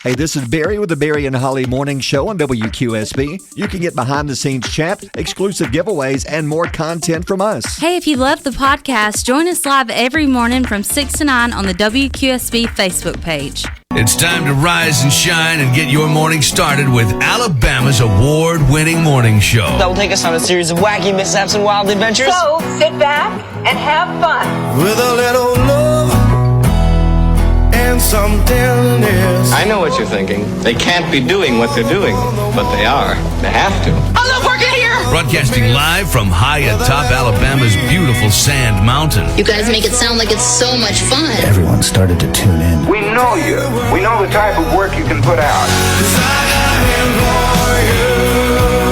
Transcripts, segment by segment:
Hey, this is Barry with the Barry and Holly Morning Show on WQSB. You can get behind-the-scenes chat, exclusive giveaways, and more content from us. Hey, if you love the podcast, join us live every morning from 6 to 9 on the WQSB Facebook page. It's time to rise and shine and get your morning started with Alabama's award-winning morning show. That will take us on a series of wacky mishaps and wild adventures. So, sit back and have fun. With a little love and some tenderness. I know what you're thinking. They can't be doing what they're doing, but they are. They have to. I love working here! Broadcasting live from high atop Alabama's beautiful Sand Mountain. You guys make it sound like it's so much fun. Everyone started to tune in. We know you. We know the type of work you can put out.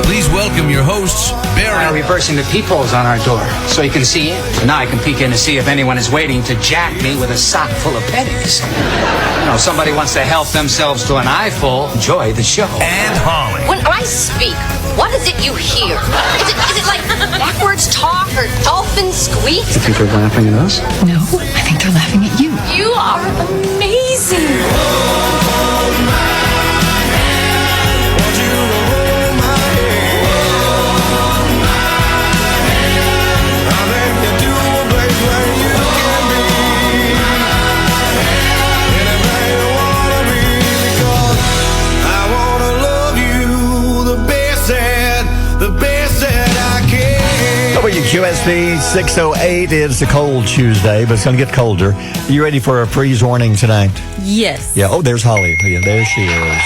Please welcome your hosts, Barry. Now reversing the peepholes on our door so you can see in. So now I can peek in to see if anyone is waiting to jack me with a sock full of pennies. You know, somebody wants to help themselves to an eyeful. Enjoy the show. And Holly. When I speak, what is it you hear? Is it like backwards talk or dolphin squeak? You think they're laughing at us? No, I think they're laughing at you. You are amazing. WQSB 608. It's a cold Tuesday, but it's going to get colder. Are you ready for a freeze warning tonight? Yes. Yeah. Oh, there's Holly. Yeah, there she is.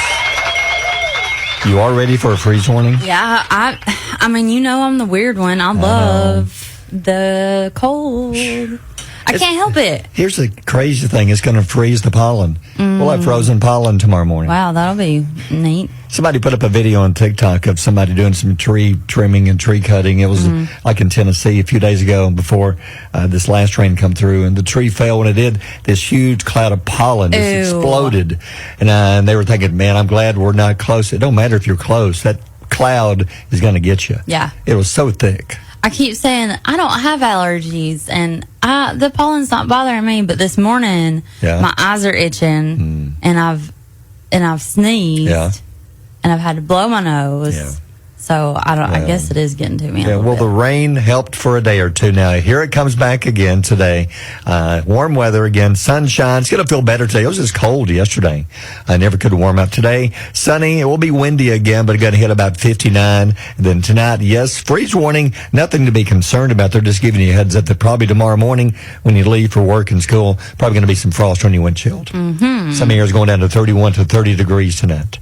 You are ready for a freeze warning? Yeah, I mean, you know I'm the weird one. I love the cold. I can't help it. Here's the crazy thing. It's going to freeze the pollen. We'll have frozen pollen tomorrow morning. Wow, that'll be neat. Somebody put up a video on TikTok of somebody doing some tree trimming and tree cutting. It was like in Tennessee a few days ago before this last rain come through, and the tree fell. When it did, this huge cloud of pollen just exploded. And they were thinking, man, I'm glad we're not close. It don't matter if you're close. That cloud is going to get you. Yeah. It was so thick. I keep saying I don't have allergies, and the pollen's not bothering me. But this morning, my eyes are itching, and I've sneezed, and I've had to blow my nose. Yeah. So I guess it is getting to me. Well, the rain helped for a day or two. Now here it comes back again today. Warm weather again, sunshine. It's going to feel better today. It was just cold yesterday. I never could warm up today. Sunny. It will be windy again, but it's going to hit about 59. And then tonight, yes, freeze warning. Nothing to be concerned about. They're just giving you a heads up that probably tomorrow morning when you leave for work and school, probably going to be some frost on your windshield. Mm-hmm. Some areas going down to 31 to 30 degrees tonight.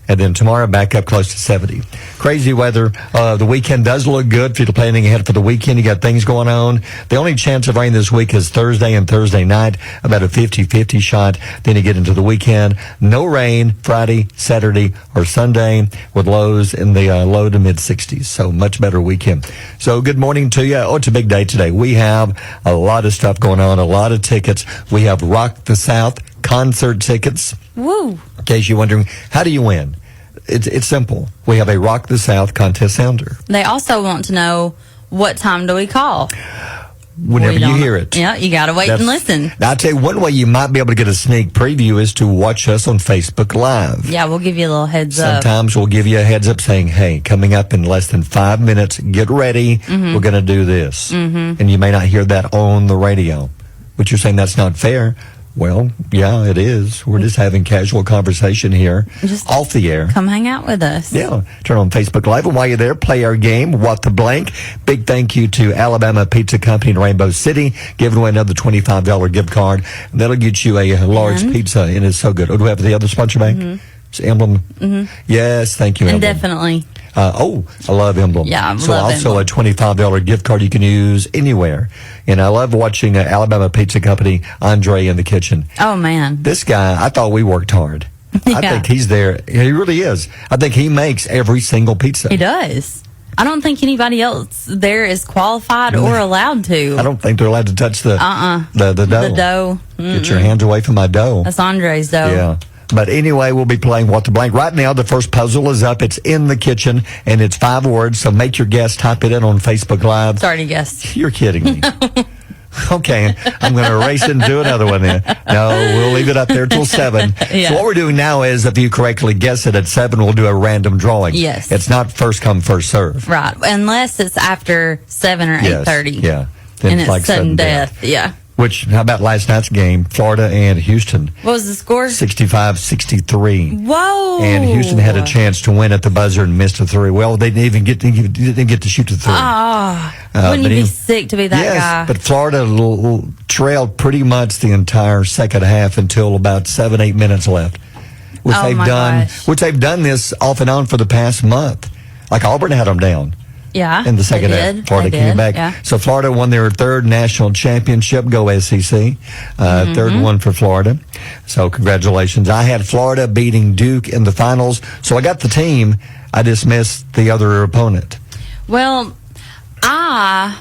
And then tomorrow, back up close to 70. Crazy weather. The weekend does look good. If you're planning ahead for the weekend, you got things going on. The only chance of rain this week is Thursday and Thursday night, about a 50-50 shot. Then you get into the weekend. No rain Friday, Saturday, or Sunday, with lows in the low to mid-60s. So much better weekend. So good morning to you. Oh, it's a big day today. We have a lot of stuff going on, a lot of tickets. We have Rock the South concert tickets. Woo. In case you're wondering, how do you win? It's simple. We have a Rock the South contest sounder. They also want to know, what time do we call? Whenever you hear it. Yeah, you got to wait and listen. Now, I'll tell you, one way you might be able to get a sneak preview is to watch us on Facebook Live. Yeah, we'll give you a little heads up. Sometimes we'll give you a heads up saying, hey, coming up in less than 5 minutes, get ready. We're going to do this. And you may not hear that on the radio. But you're saying that's not fair. Well, yeah, it is. We're just having casual conversation here, just off the air. Come hang out with us. Yeah. Turn on Facebook Live. And while you're there, play our game, What the Blank. Big thank you to Alabama Pizza Company in Rainbow City, giving away another $25 gift card. And that'll get you a large pizza, and it's so good. Oh, do we have the other sponsor bank? It's Emblem. Yes, thank you, Emblem. Indefinitely. I love Emblem. Yeah, I so love also Emblem. a $25 gift card you can use anywhere. And I love watching Alabama Pizza Company, Andre in the kitchen. Oh, man. This guy, I thought we worked hard. I think he's there. He really is. I think he makes every single pizza. He does. I don't think anybody else there is qualified or allowed to. I don't think they're allowed to touch the dough. The dough. Get your hands away from my dough. That's Andre's dough. Yeah. But anyway, we'll be playing What the Blank. Right now, the first puzzle is up. It's in the kitchen, and it's 5 words. So make your guess. Type it in on Facebook Live. Sorry to guess. You're kidding me. Okay, I'm going to erase it and do another one then. No, we'll leave it up there till 7. Yeah. So what we're doing now is, if you correctly guess it at 7, we'll do a random drawing. Yes. It's not first come, first serve. Right. Unless it's after 7 or 8:30. Yeah. Then And it's sudden death. Yeah. Which, how about last night's game, Florida and Houston? What was the score? 65-63. Whoa. And Houston had a chance to win at the buzzer and missed a 3. Well, they didn't even get to shoot the 3. Wouldn't you be sick to be that guy? But Florida trailed pretty much the entire second half until about 7-8 minutes left. Which they've done this off and on for the past month. Like Auburn had them down. Yeah. In the second half. Florida came back. Yeah. So Florida won their 3rd national championship. Go SEC. 3rd one for Florida. So congratulations. I had Florida beating Duke in the finals. So I got the team. I just missed the other opponent. Well, I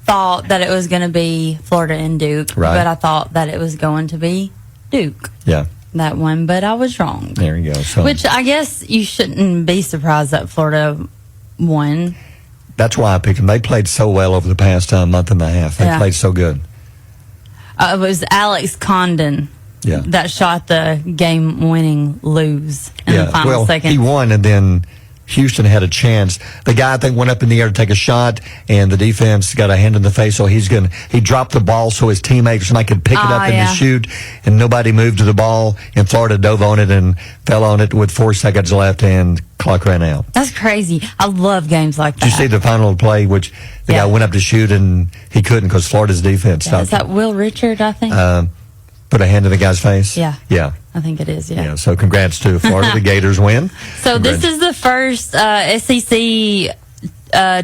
thought that it was going to be Florida and Duke. Right. But I thought that it was going to be Duke. Yeah. That one. But I was wrong. There you go. So, which I guess you shouldn't be surprised that Florida won. That's why I picked them. They played so well over the past month and a half. They played so good. It was Alex Condon that shot the game-winning lose in the final second. He won, and then Houston had a chance. The guy, I think, went up in the air to take a shot, and the defense got a hand in the face, so he dropped the ball so his teammate or somebody could pick it up and shoot, and nobody moved to the ball, and Florida dove on it and fell on it with 4 seconds left, and clock ran out. That's crazy. I love games like that. Did you see the final play, which the guy went up to shoot, and he couldn't because Florida's defense stopped. Is that Will Richard, I think? Put a hand in the guy's face? Yeah. Yeah. I think it is, yeah. So congrats to Florida. The Gators win. So this is the first SEC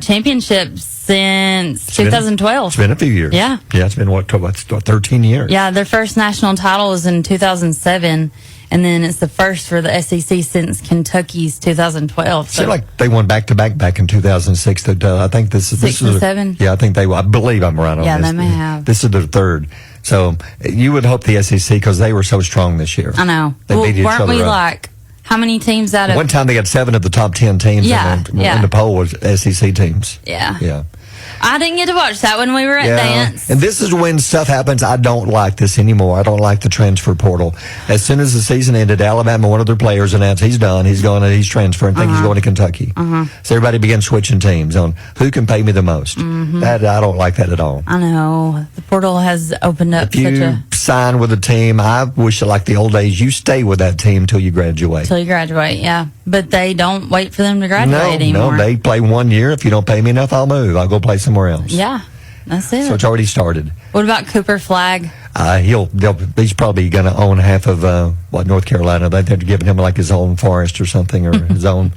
championship since 2012. It's been a few years. Yeah. Yeah, it's been, 13 years? Yeah, their first national title was in 2007, and then it's the first for the SEC since Kentucky's 2012. Seemed like they won back-to-back back in 2006. I think this is... 6 and 7? Yeah, I believe I'm right on this. Yeah, they may have. This is their 3rd. So you would hope the SEC, because they were so strong this year. I know. They beat each weren't other we up. like, how many teams out of... One time they got 7 of the top 10 teams in the poll was SEC teams. Yeah. Yeah. I didn't get to watch that when we were at dance. And this is when stuff happens. I don't like this anymore. I don't like the transfer portal. As soon as the season ended, Alabama, one of their players announced he's done. He's transferring. Think he's going to Kentucky. So everybody began switching teams on who can pay me the most. That I don't like that at all. I know. The portal has opened up if you sign with a team, I wish, like the old days, you stay with that team till you graduate. Till you graduate, yeah. But they don't wait for them to graduate anymore. No, they play 1 year. If you don't pay me enough, I'll move. I'll go play somewhere else. Yeah, that's it. So it's already started. What about Cooper Flagg? He's probably going to own half of North Carolina. They're giving him like his own forest or something, or his own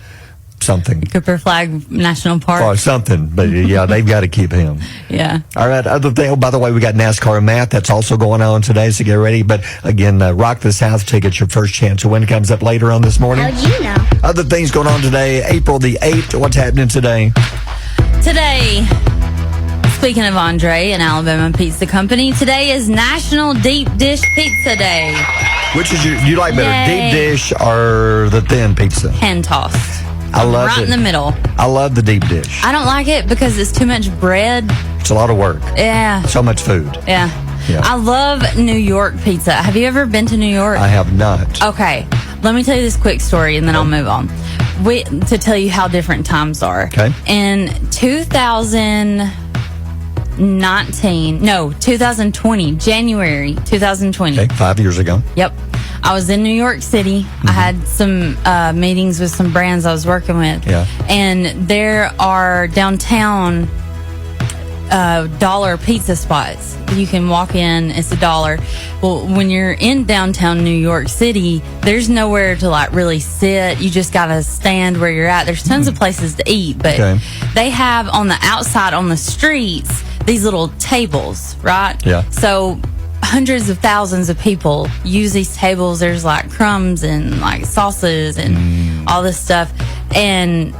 something. Cooper Flagg National Park. Or something. But yeah, they've got to keep him. Yeah. All right. Other thing. Oh, by the way, we got NASCAR math. That's also going on today, so get ready. But again, Rock the South tickets, your first chance to win, comes up later on this morning. How'd you know? Other things going on today. April the 8th. What's happening today? Today, speaking of Andre and Alabama Pizza Company, today is National Deep Dish Pizza Day. Which is you like better, deep dish or the thin pizza? Hand tossed. I love it. Right in the middle. I love the deep dish. I don't like it because it's too much bread. It's a lot of work. Yeah. So much food. Yeah. I love New York pizza. Have you ever been to New York? I have not. Okay. Let me tell you this quick story and then I'll move on. To tell you how different times are. Okay. In 2020, January 2020. Okay, 5 years ago. Yep. I was in New York City. I had some meetings with some brands I was working with. Yeah. And there are downtown dollar pizza spots. You can walk in, it's $1. Well, when you're in downtown New York City, there's nowhere to like really sit. You just gotta stand where you're at. There's tons of places to eat, but they have on the outside on the streets these little tables, right? Yeah. So hundreds of thousands of people use these tables. There's like crumbs and like sauces and all this stuff. And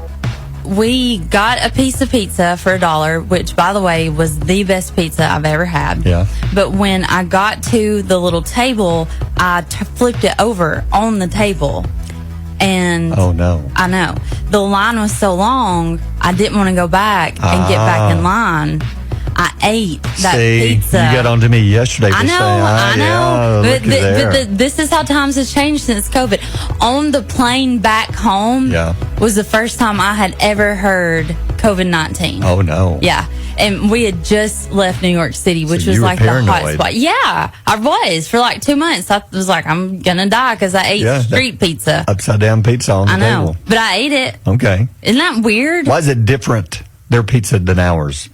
we got a piece of pizza for $1, which, by the way, was the best pizza I've ever had. Yeah. But when I got to the little table, I flipped it over on the table. And oh no! I know the line was so long, I didn't want to go back and get back in line. I ate that See, pizza. you got on to me yesterday. I know, I know. Yeah, but this is how times have changed since COVID. On the plane back home was the first time I had ever heard COVID-19. Oh, no. Yeah. And we had just left New York City, which was like paranoid. the hot spot. Yeah, I was for like 2 months. I was like, I'm going to die because I ate street pizza. Upside down pizza on the table. But I ate it. Okay. Isn't that weird? Why is it different, their pizza, than ours?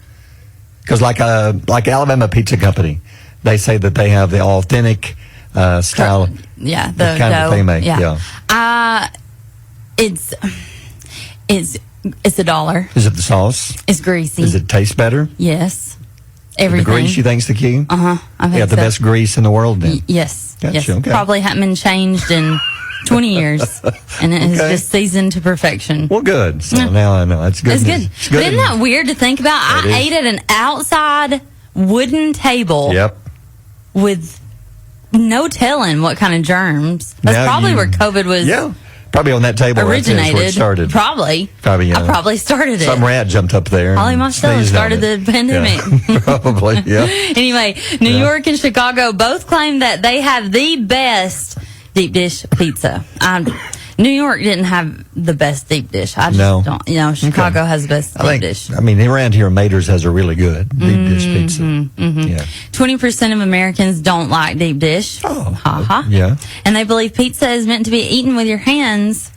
Because like Alabama Pizza Company, they say that they have the authentic style. Yeah, the kind that they make. Yeah. It's $1. Is it the sauce? It's greasy. Does it taste better? Yes. Everything. The grease, you think's the key? I think the best grease in the world then? Yes. Gotcha, yes. okay. Probably haven't been changed in 20 years. And it is just seasoned to perfection. Well, good. So now I know. That's good. It's good. But isn't that weird to think about? I ate at an outside wooden table with no telling what kind of germs. That's probably where COVID was. Yeah. Probably on that table originated. Right there is where it started. Probably. I probably started it. Some rat jumped up there. Holly Marcello started the pandemic. Yeah. Probably, yeah. Anyway, New York and Chicago both claim that they have the best deep dish pizza. New York didn't have the best deep dish. I just don't. Chicago has the best deep dish. I mean, around here, Mater's has a really good deep dish pizza. Yeah. 20% of Americans don't like deep dish. Yeah. And they believe pizza is meant to be eaten with your hands,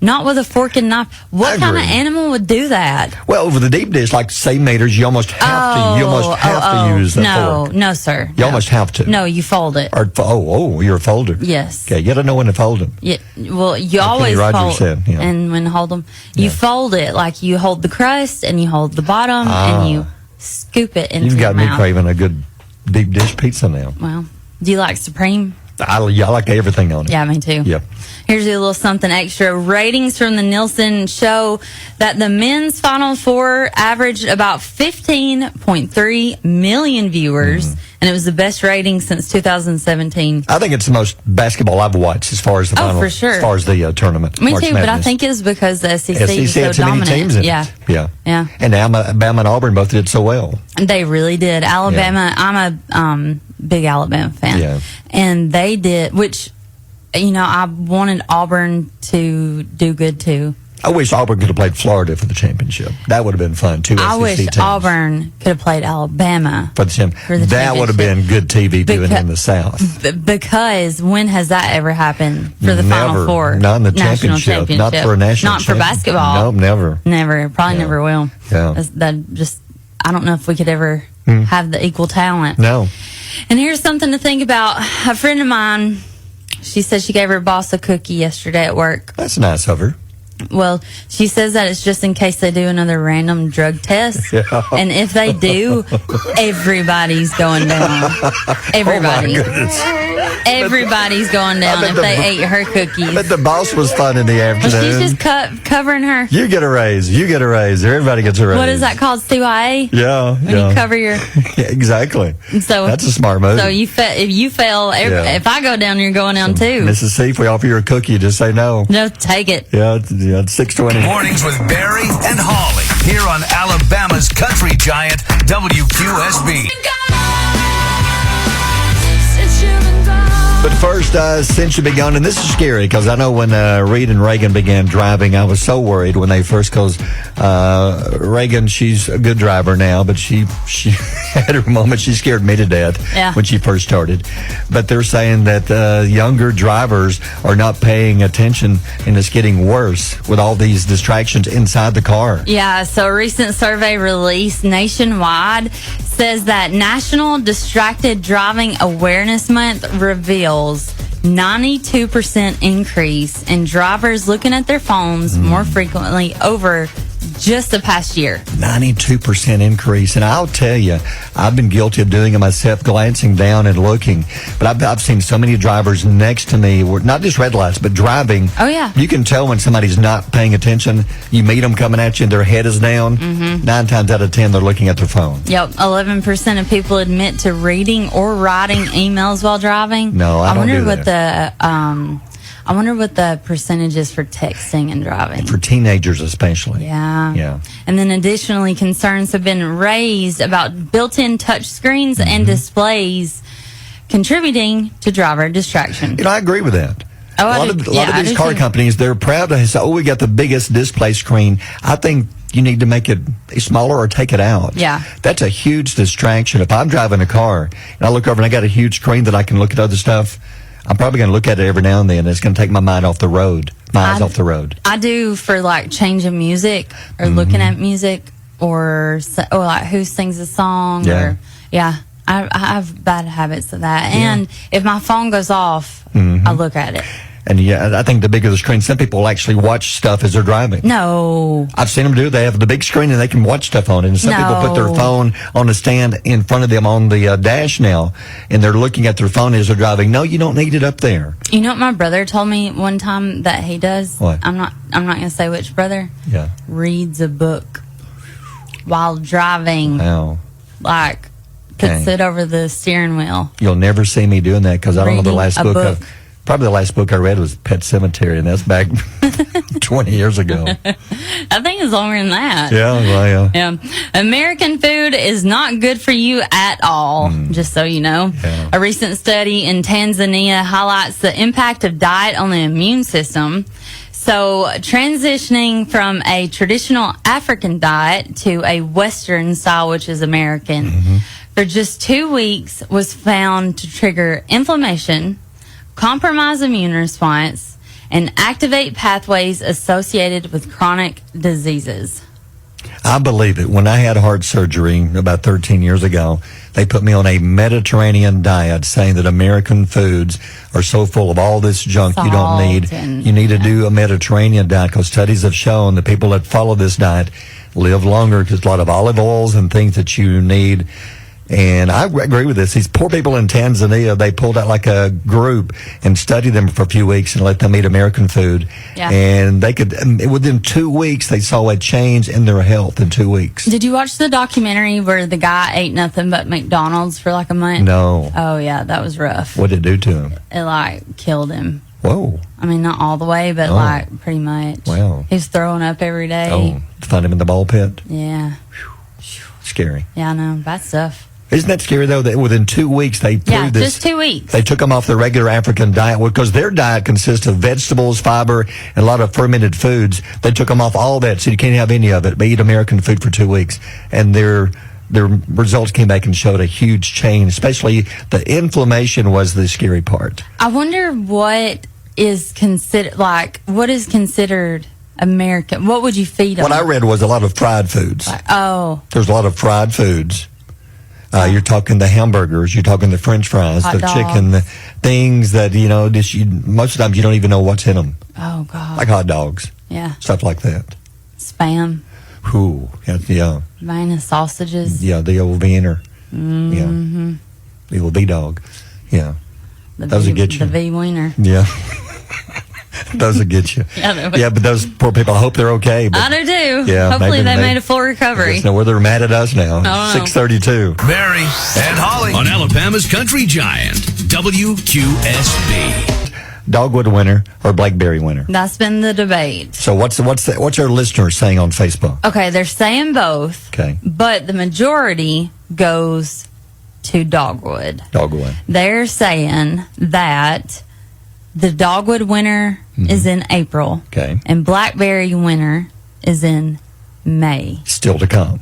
not with a fork and knife. What kind of animal would do that? Well, with the deep dish, like say Mater's, you almost have to. You almost have to use the fork. No, sir. You almost have to. No, you fold it. You're a folder. Yes. Okay, you got to know when to fold them. Yeah. Well, you always fold and when hold them, you fold it like you hold the crust and you hold the bottom and you scoop it into your mouth. You've got me craving a good deep dish pizza now. Well, do you like Supreme? I like everything on it. Yeah, me too. Yep. Here's a little something extra. Ratings from the Nielsen show that the men's Final Four averaged about 15.3 million viewers, and it was the best rating since 2017. I think it's the most basketball I've watched as far as the final, for sure. As far as the tournament. Me March too, Madness. but I think it's because the SEC is so had too dominant. many teams in it. Yeah. And Alabama and Auburn both did so well. They really did. Alabama, I'm a big Alabama fan. Yeah. And they did, which, I wanted Auburn to do good too. I wish Auburn could have played Florida for the championship. That would have been fun. I wish teams. Auburn could have played Alabama for the championship. That would have been good TV viewing in the South. Because when has that ever happened for the Final Four? Not in the championship. Not for a national Not for basketball. No, never. Never. Probably never will. Yeah. I don't know if we could ever have the equal talent. No. And here's something to think about. A friend of mine, she said she gave her boss a cookie yesterday at work. That's nice of her. Well, she says that it's just in case they do another random drug test. Yeah. And if they do, everybody's going down. Everybody. Oh everybody's going down if they ate her cookies. But the boss was fun in the afternoon. Well, she's just covering her. You get a raise. Everybody gets a raise. What is that called? CYA? Yeah. When you cover your... Yeah, exactly. So that's a smart move. So if you fail, if I go down, you're going down too. Mrs. C, if we offer you a cookie, just say no. No, take it. Yeah, it's 6:20. Mornings with Barry and Holly here on Alabama's country giant WQSB. But first, since you've been gone, and this is scary because I know when Reed and Reagan began driving, I was so worried when they first, because Reagan, she's a good driver now, but she had her moment. She scared me to death when she first started. But they're saying that younger drivers are not paying attention, and it's getting worse with all these distractions inside the car. Yeah, so a recent survey released nationwide says that National Distracted Driving Awareness Month reveals 92% increase in drivers looking at their phones more frequently over just the past year. 92% increase. And I'll tell you, I've been guilty of doing it myself, glancing down and looking. But I've seen so many drivers next to me, not just red lights, but driving. Oh, yeah. You can tell when somebody's not paying attention. You meet them coming at you and their head is down. 9 times out of 10, they're looking at their phone. Yep. 11% of people admit to reading or writing emails while driving. No, I don't do that. I wonder what the percentage is for texting and driving. For teenagers especially. Yeah. And then additionally, concerns have been raised about built-in touch screens and displays contributing to driver distraction. I agree with that. Oh, a lot of these car companies, they're proud to say, we got the biggest display screen. I think you need to make it smaller or take it out. Yeah. That's a huge distraction. If I'm driving a car and I look over and I got a huge screen that I can look at other stuff, I'm probably going to look at it every now and then. It's going to take my mind off the road, eyes off the road. I do for like changing music or looking at music or like who sings a song. I have bad habits of that. Yeah. And if my phone goes off, I look at it. And I think the bigger the screen, some people actually watch stuff as they're driving. No. I've seen them do it. They have the big screen and they can watch stuff on it. And some people put their phone on the stand in front of them on the dash now, and they're looking at their phone as they're driving. No, you don't need it up there. You know what my brother told me one time that he does? What? I'm not going to say which brother. Yeah. Reads a book while driving. Wow. Like, puts it over the steering wheel. You'll never see me doing that because I don't know the last book. Probably the last book I read was Pet Sematary, and that's back 20 years ago. I think it's longer than that. Yeah. American food is not good for you at all, just so you know. Yeah. A recent study in Tanzania highlights the impact of diet on the immune system. So transitioning from a traditional African diet to a Western style, which is American, for just 2 weeks was found to trigger inflammation, compromise immune response, and activate pathways associated with chronic diseases. I believe it. When I had heart surgery about 13 years ago, they put me on a Mediterranean diet, saying that American foods are so full of all this junk you don't need. You need to do a Mediterranean diet because studies have shown that people that follow this diet live longer because a lot of olive oils and things that you need. And I agree with this. These poor people in Tanzania, they pulled out like a group and studied them for a few weeks and let them eat American food. Yeah. And they could, within 2 weeks, they saw a change in their health in 2 weeks. Did you watch the documentary where the guy ate nothing but McDonald's for like a month? No. Oh, yeah, that was rough. What did it do to him? It like killed him. Whoa. I mean, not all the way, but like pretty much. Wow. He's throwing up every day. Oh, find him in the ball pit? Yeah. Scary. Yeah, I know. Bad stuff. Isn't that scary, though, that within 2 weeks they proved this? Just 2 weeks. They took them off their regular African diet because their diet consists of vegetables, fiber, and a lot of fermented foods. They took them off all that, so you can't have any of it, but eat American food for 2 weeks. And their results came back and showed a huge change, especially the inflammation was the scary part. I wonder what is considered American. What would you feed them? What I read was a lot of fried foods. There's a lot of fried foods. You're talking the hamburgers, you're talking the French fries, hot the dogs. chicken, the things that, most of the time you don't even know what's in them. Oh, God. Like hot dogs. Yeah. Stuff like that. Spam. Ooh, yeah. Vienna sausages. Yeah, the old Wiener. Mm-hmm. Yeah. The old V-dog. Yeah. Those will get you. The V-Wiener. Yeah. Those will get you. Yeah, but those poor people, I hope they're okay. But I do. Yeah, hopefully they made a full recovery. Know where they're mad at us now. 6:32. Barry and Holly on Alabama's Country Giant, WQSB. Dogwood winner or Blackberry winner? That's been the debate. So what's our listeners saying on Facebook? Okay, they're saying both. Okay. But the majority goes to Dogwood. Dogwood. They're saying that the Dogwood winter is in April. Okay. And Blackberry winter is in May. Still to come.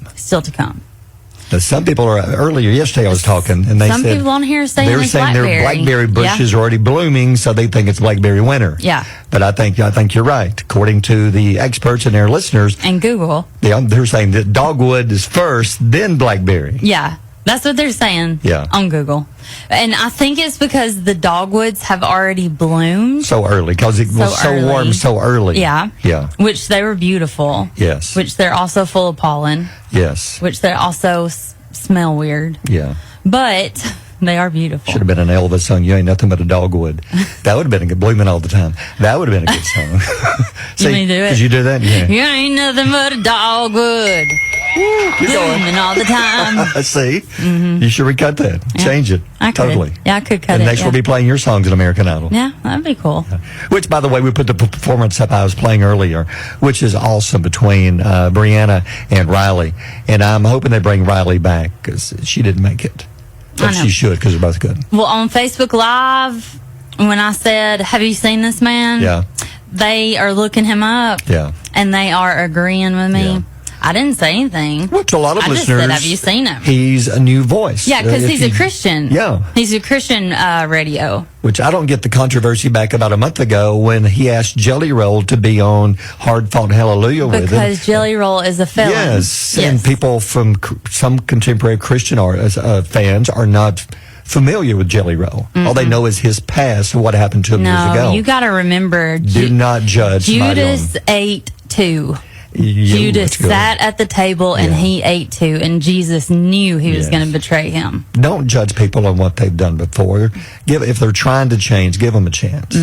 Now, some people are earlier yesterday I was talking and they said some people on here are saying they're saying their blackberry bushes are already blooming, so they think it's blackberry winter. Yeah. But I think you're right. According to the experts and their listeners and Google, they're saying that dogwood is first, then blackberry. Yeah. That's what they're saying on Google. And I think it's because the dogwoods have already bloomed. So early, because it was so warm so early. Yeah. Yeah. Which they were beautiful. Yes. Which they're also full of pollen. Yes. Which they also smell weird. Yeah. But they are beautiful. Should have been an Elvis song, You Ain't Nothing But a Dogwood. That would have been a good, blooming all the time. That would have been a good song. See, you may do it. Could you do that? Yeah. You ain't nothing but a dogwood. Zooming all the time. See? You should recut that. Yeah. Change it. I could. Totally. Yeah, I could cut and it. next Yeah. we'll be playing your songs at American Idol. Yeah, that'd be cool. Which, by the way, we put the performance up I was playing earlier, which is awesome between Brianna and Riley. And I'm hoping they bring Riley back because she didn't make it. But she should because they're both good. Well, on Facebook Live, when I said, "Have you seen this man?" Yeah. They are looking him up. Yeah. And they are agreeing with me. Yeah. I didn't say anything. Well, to a lot of I listeners, just said, "Have you seen him?" He's a new voice. Yeah, because If he's a Christian. Yeah. He's a Christian radio. Which I don't get the controversy back about a month ago when he asked Jelly Roll to be on Hard Fought Hallelujah with him. Because Jelly Roll is a felon. Yes, and people from some contemporary Christian fans are not familiar with Jelly Roll. All they know is his past and what happened to him years ago. No, you got to remember. Do not judge. Judas ate too. Judas sat at the table and he ate too, and Jesus knew he was going to betray him. Don't judge people on what they've done before. If they're trying to change, give them a chance.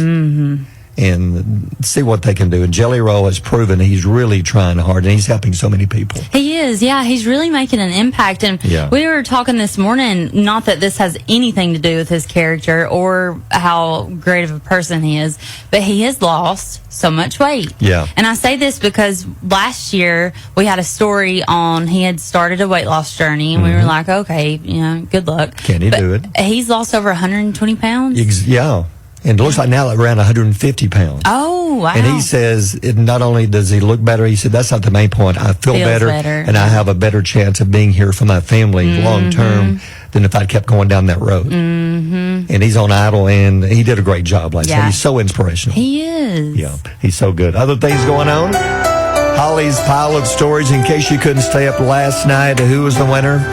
And see what they can do. And Jelly Roll has proven he's really trying hard, and he's helping so many people. He is, yeah. He's really making an impact. And we were talking this morning, not that this has anything to do with his character or how great of a person he is, but he has lost so much weight. Yeah. And I say this because last year we had a story on he had started a weight loss journey, and we were like, okay, good luck. Can he do it? He's lost over 120 pounds. Yeah. And it looks like now around 150 pounds. Oh, wow. And he says, not only does he look better, he said, that's not the main point. I feel better, and I have a better chance of being here for my family long term than if I'd kept going down that road. And he's on Idol, and he did a great job last night. He's so inspirational. He is. Yeah, he's so good. Other things going on? Holly's pile of stories, in case you couldn't stay up last night. Who was the winner?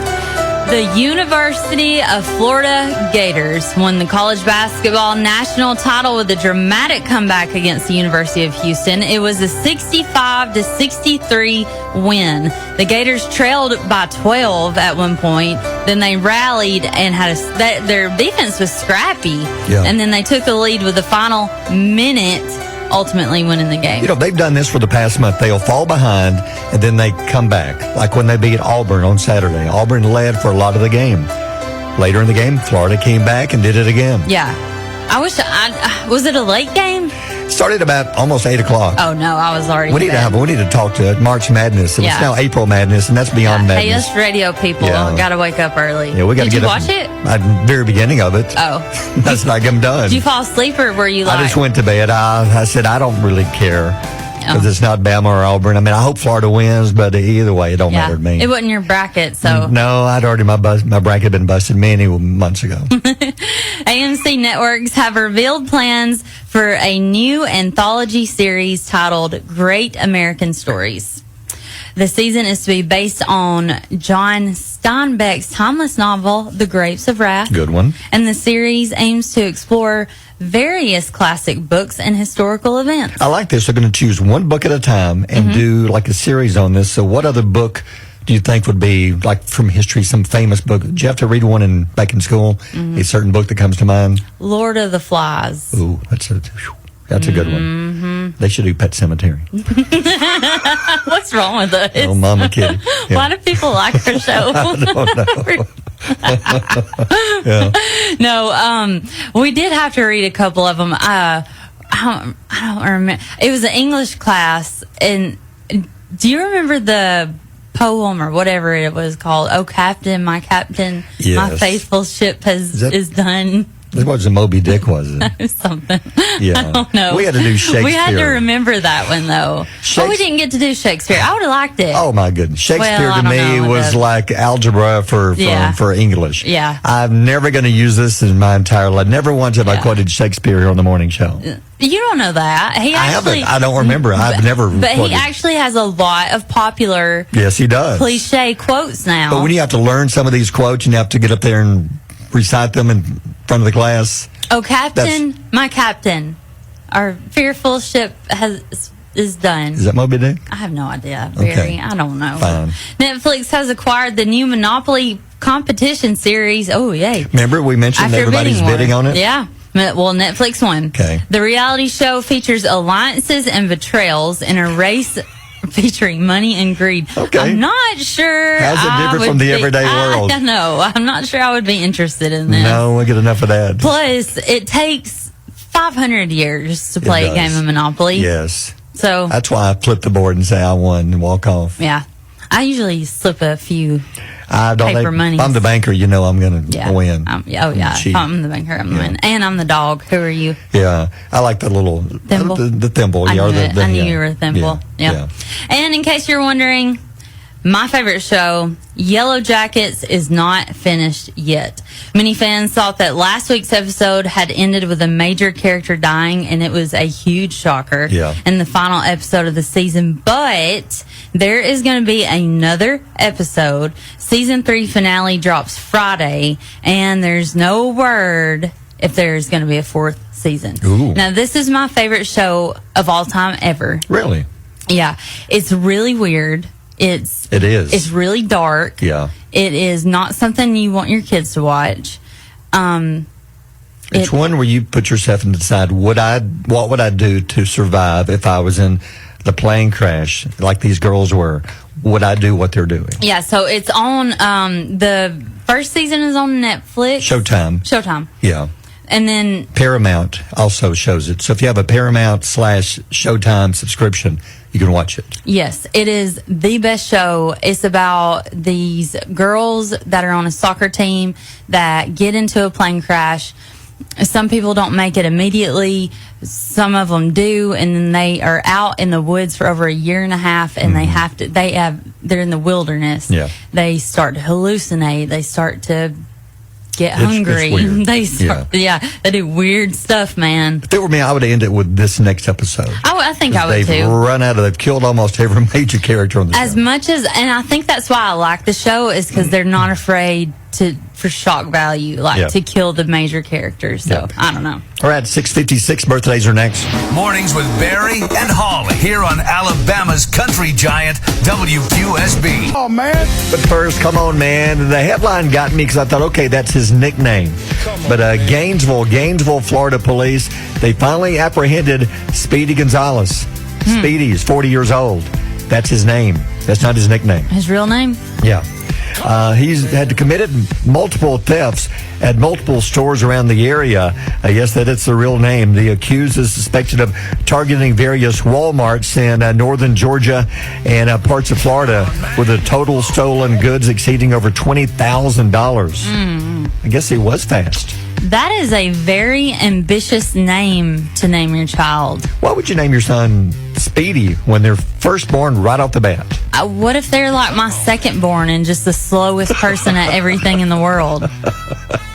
The University of Florida Gators won the college basketball national title with a dramatic comeback against the University of Houston. It was a 65-63 win. The Gators trailed by 12 at one point. Then they rallied and their defense was scrappy. Yeah. And then they took the lead with the final minute, ultimately winning the game. They've done this for the past month. They'll fall behind, and then they come back. Like when they beat Auburn on Saturday. Auburn led for a lot of the game. Later in the game, Florida came back and did it again. Yeah. I wish was it a late game? Started about almost 8 o'clock. Oh, no, I was already We need to talk to March Madness. It's now April Madness, and that's beyond Madness. Hey, us radio people got to wake up early. Yeah, we got to get Did you watch it? At the very beginning of it. Oh. That's like I'm done. Did you fall asleep, or were you like... I just went to bed. I said, I don't really care. Because it's not Bama or Auburn. I mean, I hope Florida wins, but either way, it don't matter to me. It wasn't your bracket, so... No, I'd already, my bracket had been busted many months ago. AMC Networks have revealed plans for a new anthology series titled Great American Stories. The season is to be based on John Steinbeck's timeless novel, The Grapes of Wrath. Good one. And the series aims to explore various classic books and historical events. I like this. They're going to choose one book at a time and do like a series on this. So what other book do you think would be, like from history, some famous book? Did you have to read one back in school? A certain book that comes to mind? Lord of the Flies. Ooh, that's a good one. They should do Pet Cemetery. What's wrong with us? Oh, Mama Kitty. Yeah. Why do people like our show? I don't know. No, we did have to read a couple of them. I don't remember. It was an English class, and do you remember the poem or whatever it was called? Oh, Captain, my Captain, my faithful ship is done. It wasn't Moby Dick, was it? Something. Yeah. I don't know. We had to do Shakespeare. We had to remember that one, though. We didn't get to do Shakespeare. I would have liked it. Oh, my goodness. Shakespeare to me was like algebra for English. Yeah. I'm never going to use this in my entire life. Never once have I quoted Shakespeare here on the morning show. You don't know that. I haven't. I don't remember. I've never But quoted. he actually has a lot of popular Yes, he does. cliche quotes now. But when you have to learn some of these quotes and you have to get up there and recite them in front of the class. Oh, Captain, my Captain, our fearful ship is done. Is that Moby Dick? I have no idea. Okay. I don't know. Fine. Netflix has acquired the new Monopoly competition series. Oh, yay. Remember we mentioned everybody's bidding on it? Yeah. Well, Netflix won. Okay. The reality show features alliances and betrayals in a race featuring money and greed. Okay. I'm not sure. How's it different from the everyday world? I know. I'm not sure I would be interested in this. No, we'll get enough of that. Plus, it takes 500 years to play a game of Monopoly. Yes. So that's why I flip the board and say I won and walk off. Yeah. I usually slip a few money. If I'm the banker, you know I'm going to win. If I'm the banker, I'm going to win. And I'm the dog. Who are you? Yeah. I like the little thimble. The thimble. I knew you were a thimble. Yeah. And in case you're wondering, my favorite show, Yellow Jackets, is not finished yet. Many fans thought that last week's episode had ended with a major character dying, and it was a huge shocker in the final episode of the season. But there is going to be another episode. Season 3 finale drops Friday, and there's no word if there's going to be a 4th season. Ooh. Now, this is my favorite show of all time ever. Really? Yeah. It's really weird. It is. It's really dark. Yeah. It is not something you want your kids to watch. It's one where you put yourself and decide what would I do to survive if I was in the plane crash like these girls were. Would I do what they're doing? Yeah. So it's on. The first season is on Netflix. Showtime. Yeah. And then Paramount also shows it. So if you have a Paramount / Showtime subscription, you can watch it. Yes, it is the best show. It's about these girls that are on a soccer team that get into a plane crash. Some people don't make it immediately. Some of them do, and then they are out in the woods for over a year and a half, and they're in the wilderness. Yeah. They start to hallucinate. They start to get hungry. It's they do weird stuff, man. If it were me, I would end it with this next episode. I think I would too. They've killed almost every major character on the show. As much as, and I think that's why I like the show, is because they're not afraid for shock value, to kill the major characters. So I don't know. All right, 6:56 birthdays are next. Mornings with Barry and Holly here on Alabama's country giant WQSB. Oh man! But first, come on, man. The headline got me because I thought, okay, that's his nickname. But Gainesville, Florida police, they finally apprehended Speedy Gonzalez. Speedy is 40 years old. That's his name. That's not his nickname. His real name? Yeah. He's had committed multiple thefts at multiple stores around the area. Yes, that it's the real name. The accused is suspected of targeting various Walmarts in northern Georgia and parts of Florida with a total stolen goods exceeding over $20,000. I guess he was fast. That is a very ambitious name to name your child. Why would you name your son Speedy when they're first born right off the bat? What if they're like my second born and just the slowest person at everything in the world?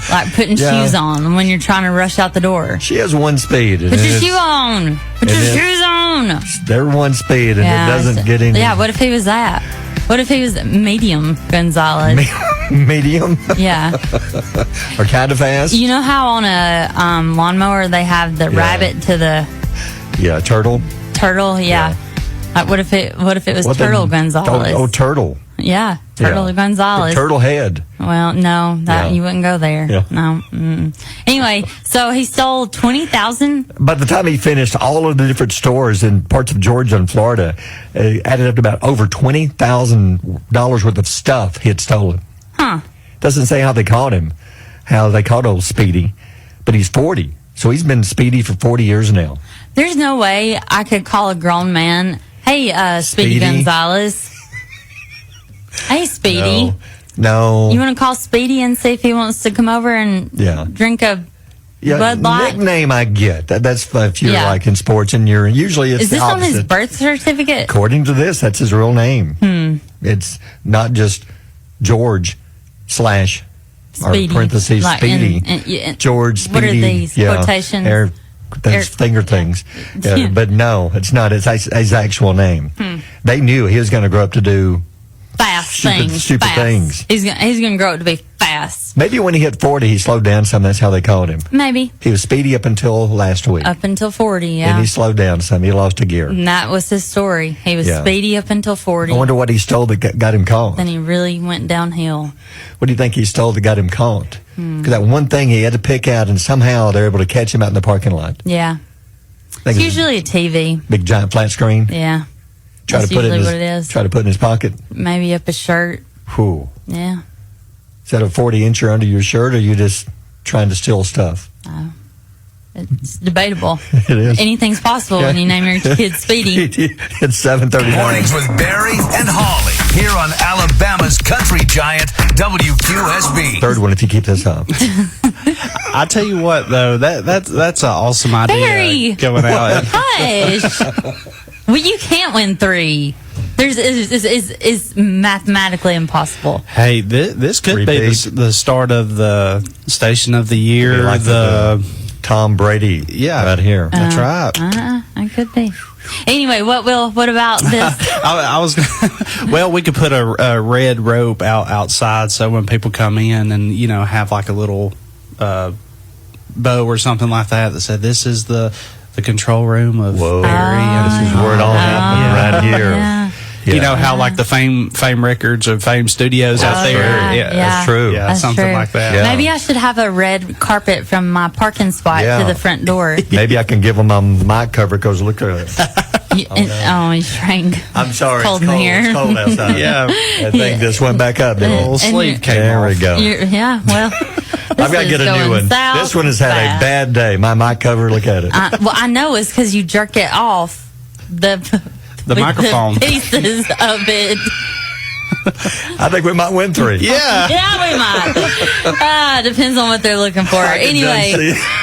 Like putting shoes on when you're trying to rush out the door. She has one speed. Put your shoe on. Put your shoes on. They're one speed and it doesn't get any. Yeah, what if he was that? What if he was medium Gonzalez? Medium? Yeah. Or kind of fast? You know how on a lawnmower they have the rabbit to the... Yeah, turtle? Turtle, yeah. What if it was Turtle Gonzalez? Oh, Turtle. Yeah, Turtle Gonzalez. Turtle head. Well, no, you wouldn't go there. Yeah. No. Anyway, so he stole $20,000. By the time he finished all of the different stores in parts of Georgia and Florida, it added up to about over $20,000 worth of stuff he had stolen. Huh. Doesn't say how they caught him, how they caught old Speedy, but he's 40. So he's been Speedy for 40 years now. There's no way I could call a grown man, hey, Speedy Gonzalez. Hey, Speedy. No. You want to call Speedy and see if he wants to come over and drink a Bud Light? Nickname I get. That's if you're like in sports and you're usually it's Is this the opposite. on his birth certificate? According to this, that's his real name. It's not just George / Speedy. or parentheses like Speedy. George Speedy. What are these quotations? Those finger things. But no, it's not. It's his actual name. They knew he was going to grow up to do stupid things. He's going to grow up to be fast. Maybe when he hit 40, he slowed down some. That's how they called him. Maybe. He was speedy up until last week. Up until 40, yeah. And he slowed down some. He lost a gear. And that was his story. He was speedy up until 40. I wonder what he stole that got him caught. Then he really went downhill. What do you think he stole that got him caught? Because that one thing he had to pick out, and somehow they're able to catch him out in the parking lot. Yeah. It's usually a TV. Big giant flat screen. Yeah. That's usually what it is. Try to put in his pocket. Maybe up his shirt. Whew. Yeah. Is that a 40-incher under your shirt, or are you just trying to steal stuff? It's debatable. It is. Anything's possible when you name your kid Speedy. It's 7:30 Mornings with Barry and Holly here on Alabama's country giant WQSB. Third one if you keep this up. I tell you what, though, that's an awesome idea. Barry! Going out. Hush! Well, you can't win 3. It's mathematically impossible. Hey, this could be the start of the station of the year. Like the Tom Brady, right here. That's right. I could be. Anyway, what about this? I was well, we could put a red rope outside, so when people come in and have like a little bow or something like that said, "This is the control room of Barry." This is where it all happened, right here. Yeah. You know how like the Fame Records or Fame Studios out there? Right. Yeah, that's true. Yeah, that's something true. like that. Yeah. Maybe I should have a red carpet from my parking spot to the front door. Maybe I can give them my mic cover because look at it. He's trying. I'm sorry. It's cold it's in cold. here. It's cold outside. Yeah. I think this went back up. The little sleeve came There off. we go. Well, I've got to get a new one. This one has had a bad day. My mic cover, look at it. I know it's because you jerk it off the microphone. the pieces of it. I think we might win 3. Yeah. Yeah, we might. Depends on what they're looking for. Anyway,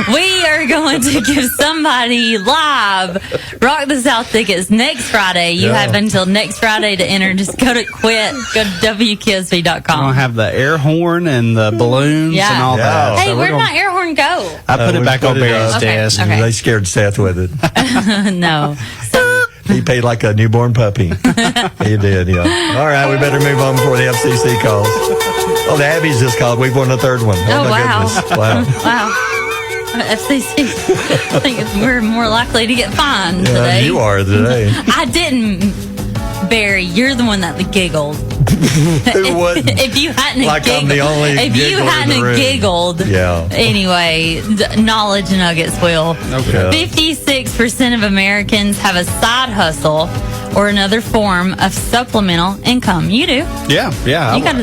we are going to give somebody live Rock the South tickets next Friday. You have until next Friday to enter. Just go to WQSB.com. We're going to have the air horn and the balloons and all that. Hey, So where'd my air horn go? I put it back on Barry's desk. Okay. They scared Seth with it. No. He paid like a newborn puppy. He did, yeah. All right, we better move on before the FCC calls. Oh, the Abby's just called. We've won the 3rd one. Oh, my wow. goodness. Wow. Wow. FCC. I think we're more likely to get fined today. You are today. I didn't, Barry. You're the one that giggled. Who wouldn't? If you hadn't Like giggled, I'm the only if you giggler in the hadn't room. giggled, Anyway, knowledge nuggets will. Okay. 56% of Americans have a side hustle or another form of supplemental income. You do. Yeah. I don't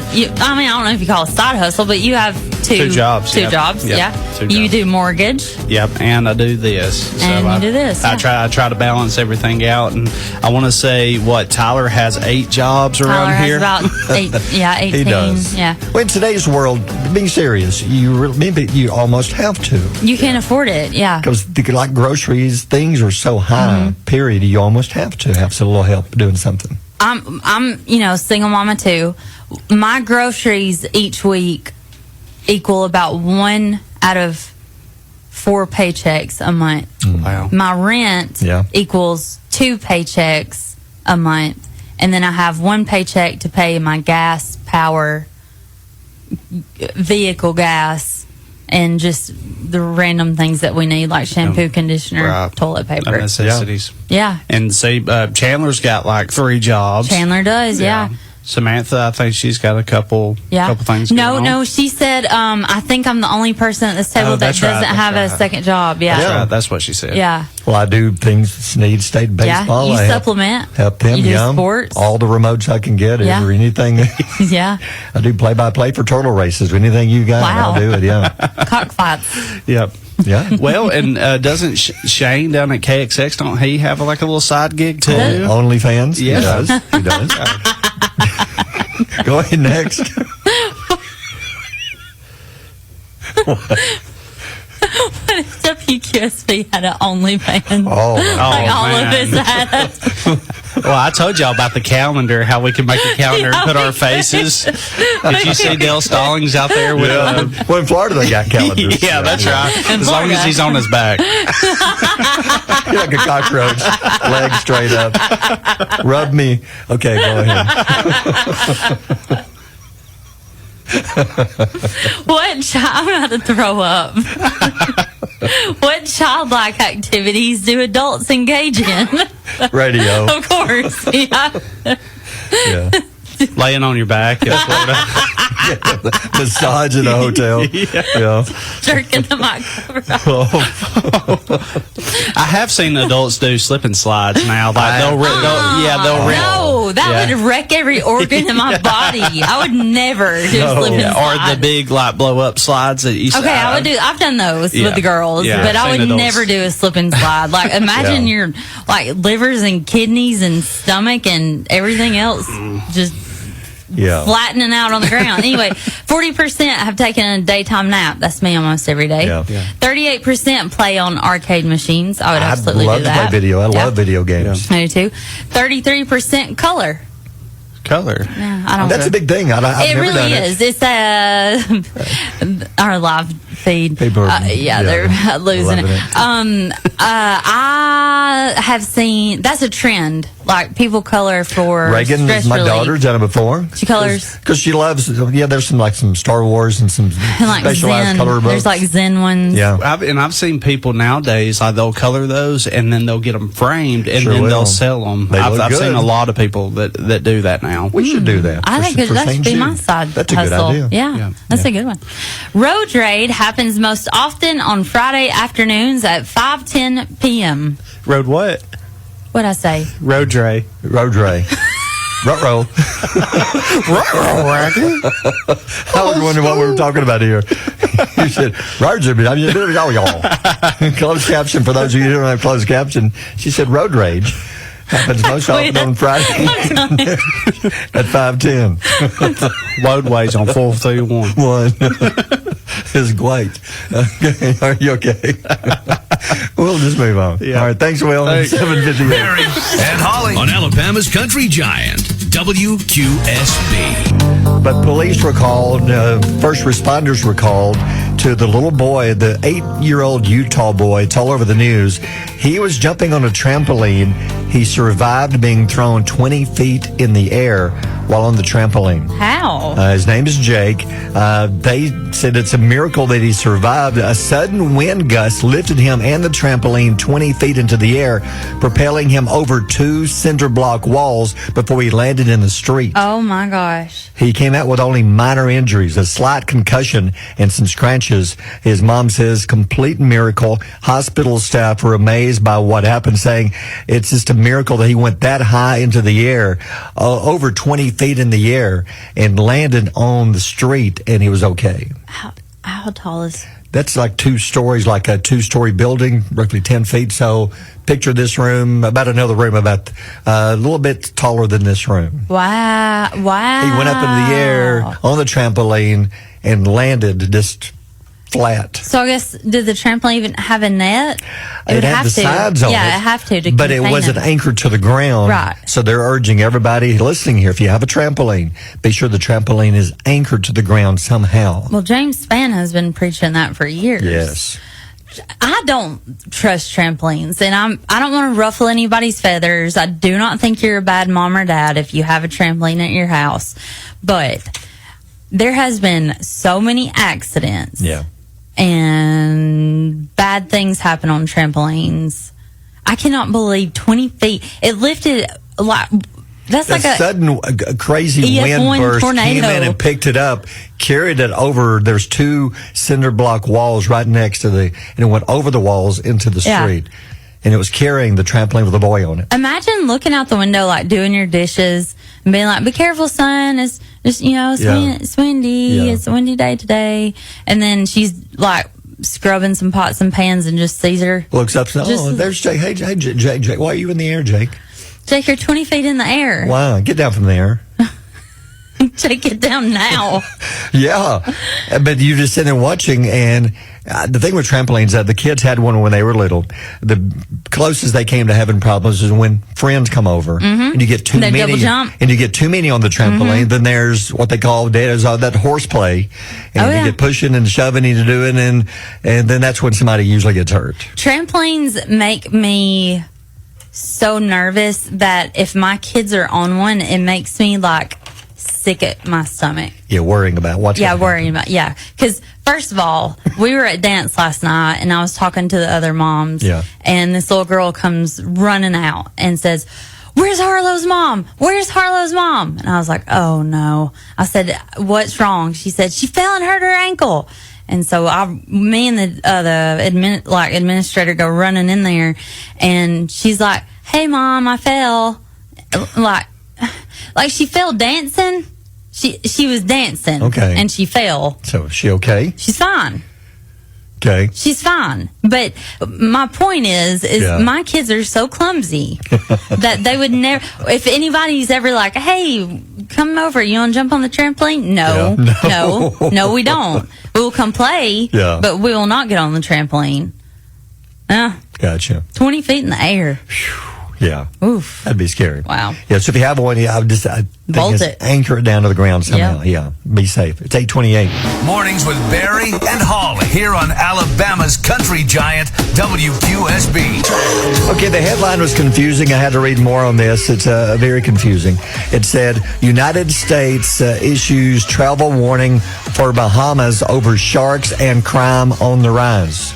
know if you call it a side hustle, but you have two jobs. Two Yep. jobs. Yep. Yeah. 2 You jobs. do mortgage. Yep, and I do this. And you do this, I try to balance everything out, and I want to say Tyler has 8 jobs around Tyler here. has about 18. He does. Yeah. Well, in today's world, being serious, maybe you almost have to. You can't afford it. Yeah. Because like groceries, things are so high. Period. You almost have to have some little help doing something. I'm single mama too. My groceries each week equal about 1 out of 4 paychecks a month. Wow. My rent equals 2 paychecks a month, and then I have 1 paycheck to pay my gas, power, vehicle gas, and just the random things that we need, like shampoo, conditioner, toilet paper. Necessities. Yeah. And see, Chandler's got like 3 jobs. Chandler does, yeah. Samantha, I think she's got a couple things going on. No, she said, I think I'm the only person at this table that doesn't have a second job. Yeah. That's right. That's what she said. Yeah. Well, I do things, Sneed State Baseball. Yeah, you I supplement. Help them, You do sports. All the remotes I can get, Yeah. or anything. Yeah. I do play-by-play for turtle races. Anything you got, Wow. I'll do it, yeah. Cockfights. Yep. Yeah. Well, and doesn't Shane down at KXX, don't he have like a little side gig too? OnlyFans? Yeah. He does. He does. Go ahead next. What if WQSB had an OnlyFans? Oh, like all man. of us had. Well, I told y'all about the calendar, how we can make a calendar and put our faces. Did you see Dale Stallings out there with well, in Florida they got calendars. Yeah, that's right. In As long as he's on his back. You're like a cockroach, legs straight up. Rub me. Okay, go ahead. I'm about to throw up. What childlike activities do adults engage in? Radio. Of course. Yeah. Yeah. Laying on your back in Florida. Massage in a hotel. Yeah. Jerking the mic cover off. I have seen adults do slip and slides now. Like they'll rip. No, that would wreck every organ in my body. I would never do slip and slide. Or the big like blow up slides that you. Okay, I would do. I've done those with the girls, but I would never do a slip and slide. Like imagine your like livers and kidneys and stomach and everything else just flattening out on the ground. Anyway, 40% have taken a daytime nap. That's me almost every day. 38% play on arcade machines. I would absolutely do that. I love to play video. I love video games. I do too. 33% color. Yeah, I don't. That's a big thing. I've it never really done is. It. It's our live feed. People are, they're losing it. I have seen that's a trend. Like people color for Reagan, stress my relief. daughter's done it before. She colors because she loves. There's some Star Wars and some like specialized Zen. color books. There's like Zen ones. Yeah, I've seen people nowadays like they'll color those and then they'll get them framed and then they'll sell them. I've seen a lot of people that do that now. We should do that. I think that should be my side That's hustle. a good idea. Yeah, that's a good one. Road Raid happens most often on Friday afternoons at 5:10 p.m. Road what? What'd I say? Road Ray. Ruh-roh. I was wondering what we were talking about here. You said, Roger, y'all. Closed caption, for those of you who don't have closed caption, she said road rage happens most often on Friday at 5:10. Roadways on 431. It's great. Okay. Are you okay? We'll just move on. Yeah. All right. Thanks, Will. 7:58. Barry and Holly on Alabama's Country Giant, WQSB. But police were called, first responders were called to the little boy, the 8-year-old Utah boy. It's all over the news. He was jumping on a trampoline. He survived being thrown 20 feet in the air while on the trampoline. How? His name is Jake. They said it's a miracle that he survived. A sudden wind gust lifted him and the trampoline 20 feet into the air, propelling him over 2 cinder block walls before he landed in the street. Oh, my gosh. He came out with only minor injuries, a slight concussion, and some scratches. His mom says, complete miracle. Hospital staff were amazed by what happened, saying it's just a miracle that he went that high into the air, over 20 feet in the air, and landed on the street, and he was okay. How tall is... That's like 2 stories, like a 2-story building, roughly 10 feet. So picture this room, about another room, about a little bit taller than this room. Wow. He went up into the air on the trampoline and landed just flat. So I guess, did the trampoline even have a net? It had the sides on it. Yeah, it have to but it wasn't anchored to the ground. Right. So they're urging everybody listening here, if you have a trampoline, be sure the trampoline is anchored to the ground somehow. Well, James Spann has been preaching that for years. Yes. I don't trust trampolines, and I don't want to ruffle anybody's feathers. I do not think you're a bad mom or dad if you have a trampoline at your house. But there has been so many accidents. Yeah. And bad things happen on trampolines. I cannot believe 20 feet. It lifted like that's like a sudden crazy wind burst tornado. Came in and picked it up, carried it over. There's 2 cinder block walls right next to and it went over the walls into the street. And it was carrying the trampoline with a boy on it. Imagine looking out the window, like doing your dishes and being like, be careful, son. It's just, it's windy. Yeah. It's a windy day today. And then she's like scrubbing some pots and pans and just sees her. Looks up and says, there's Jake. Hey, Jake, why are you in the air, Jake? Jake, you're 20 feet in the air. Wow, get down from there. Jake, get down now. Yeah. But you just sitting there watching, and the thing with trampolines, the kids had one when they were little. The closest they came to having problems is when friends come over, and you get too many, double jump. and you get too many on the trampoline. Then there's what they call that horseplay, and you get pushing and shoving into doing, and then that's when somebody usually gets hurt. Trampolines make me so nervous that if my kids are on one, it makes me like sick at my stomach. Yeah, worrying about what's worrying about because first of all, we were at dance last night and I was talking to the other moms, and this little girl comes running out and says, where's Harlow's mom? Where's Harlow's mom? And I was like, oh no. I said, what's wrong? She said, she fell and hurt her ankle. And so me and the administrator go running in there, and she's like, hey mom, I fell. Like she fell dancing. She was dancing. Okay. And she fell. So is she okay? She's fine. Okay. She's fine. But my point is my kids are so clumsy that they would never, if anybody's ever like, hey, come over, you want to jump on the trampoline? No, we don't. We'll come play, but we will not get on the trampoline. Gotcha. 20 feet in the air. Yeah. Oof. That'd be scary. Wow. Yeah, so if you have one, I would just bolt it. Anchor it down to the ground somehow. Yeah. Be safe. It's 8:28. Mornings with Barry and Holly here on Alabama's country giant, WQSB. Okay, the headline was confusing. I had to read more on this. It's very confusing. It said, United States issues travel warning for Bahamas over sharks and crime on the rise.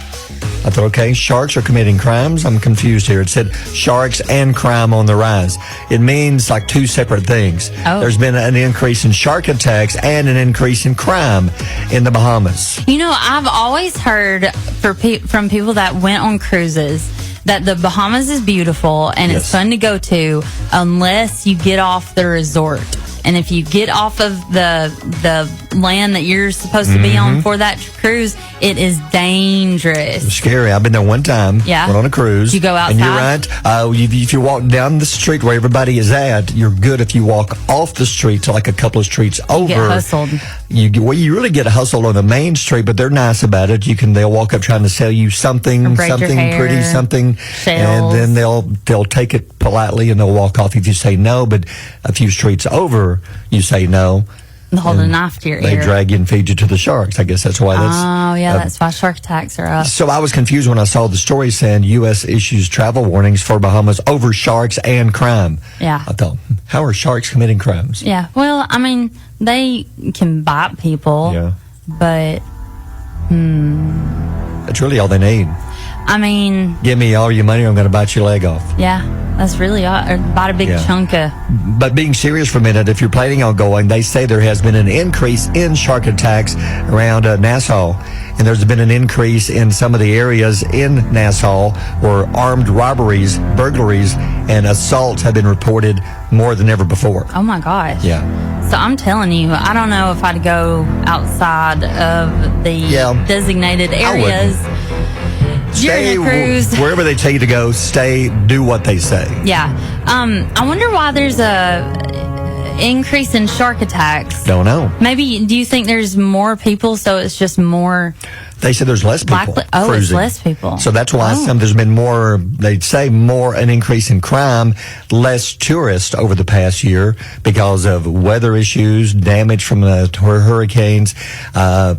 I thought, okay, sharks are committing crimes. I'm confused here. It said sharks and crime on the rise. It means like two separate things. Oh. There's been an increase in shark attacks and an increase in crime in the Bahamas. You know, I've always heard from people that went on cruises that the Bahamas is beautiful and it's fun to go to unless you get off the resort. And if you get off of the land that you're supposed to be on for that cruise, it is dangerous. It's scary. I've been there one time. Yeah. Went on a cruise. You go outside. And you're right. If you walk down the street where everybody is at, you're good. If you walk off the street to like a couple of streets over, you get hustled. You really get hustled on the main street, but they're nice about it. They'll walk up trying to sell you something pretty, something, shells. and then they'll take it politely and they'll walk off if you say no. But a few streets over, you say no. They hold a knife to your ear. They drag you and feed you to the sharks. I guess that's why that's... Oh, yeah, that's why shark attacks are up. So I was confused when I saw the story saying U.S. issues travel warnings for Bahamas over sharks and crime. Yeah. I thought, how are sharks committing crimes? Yeah. Well, I mean, they can bite people. Yeah. But, That's really all they need. I mean... Give me all your money or I'm going to bite your leg off. Yeah. That's really all. Or bite a big chunk of... But being serious for a minute, if you're planning on going, they say there has been an increase in shark attacks around Nassau. And there's been an increase in some of the areas in Nassau where armed robberies, burglaries, and assaults have been reported more than ever before. Oh, my gosh. Yeah. So I'm telling you, I don't know if I'd go outside of the designated areas. Stay wherever they tell you to go. Stay. Do what they say. Yeah. I wonder why there's a increase in shark attacks. Don't know. Maybe. Do you think there's more people, so it's just more? They said there's less people. Oh, it's less people. So that's why there's been more. They'd say an increase in crime, less tourists over the past year because of weather issues, damage from the hurricanes.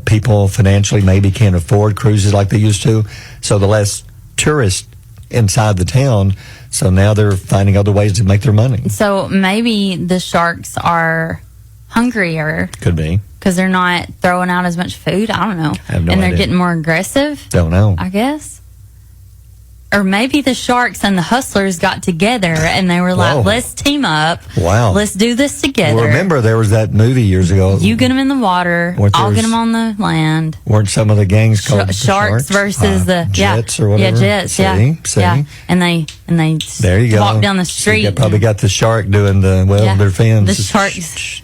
People financially maybe can't afford cruises like they used to. So the less tourists inside the town. So now they're finding other ways to make their money. So maybe the sharks are hungrier. Could be. Because they're not throwing out as much food. I don't know. I have no and they're idea. getting more aggressive. Don't know. I guess. Or maybe the sharks and the hustlers got together and they were like, let's team up. Wow. Let's do this together. Well, remember, there was that movie years ago. You get them in the water. I'll get them on the land. Weren't some of the gangs called Sharks versus the Jets or whatever? Yeah, Jets. See? Yeah. And they there you walk go. down the street. So they probably got the shark doing their fins. The sharks.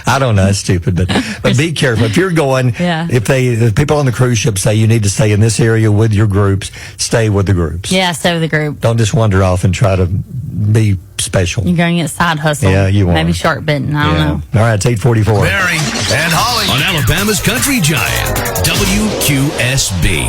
I don't know. It's stupid, but be careful if you're going. If people on the cruise ship say you need to stay in this area with your groups, stay with the groups. Yeah, stay with the group. Don't just wander off and try to be special. You're going to get side hustle. Yeah, you are. Maybe shark bitten. I don't know. All right, it's 8:44. Barry and Holly on Alabama's country giant, WQSB.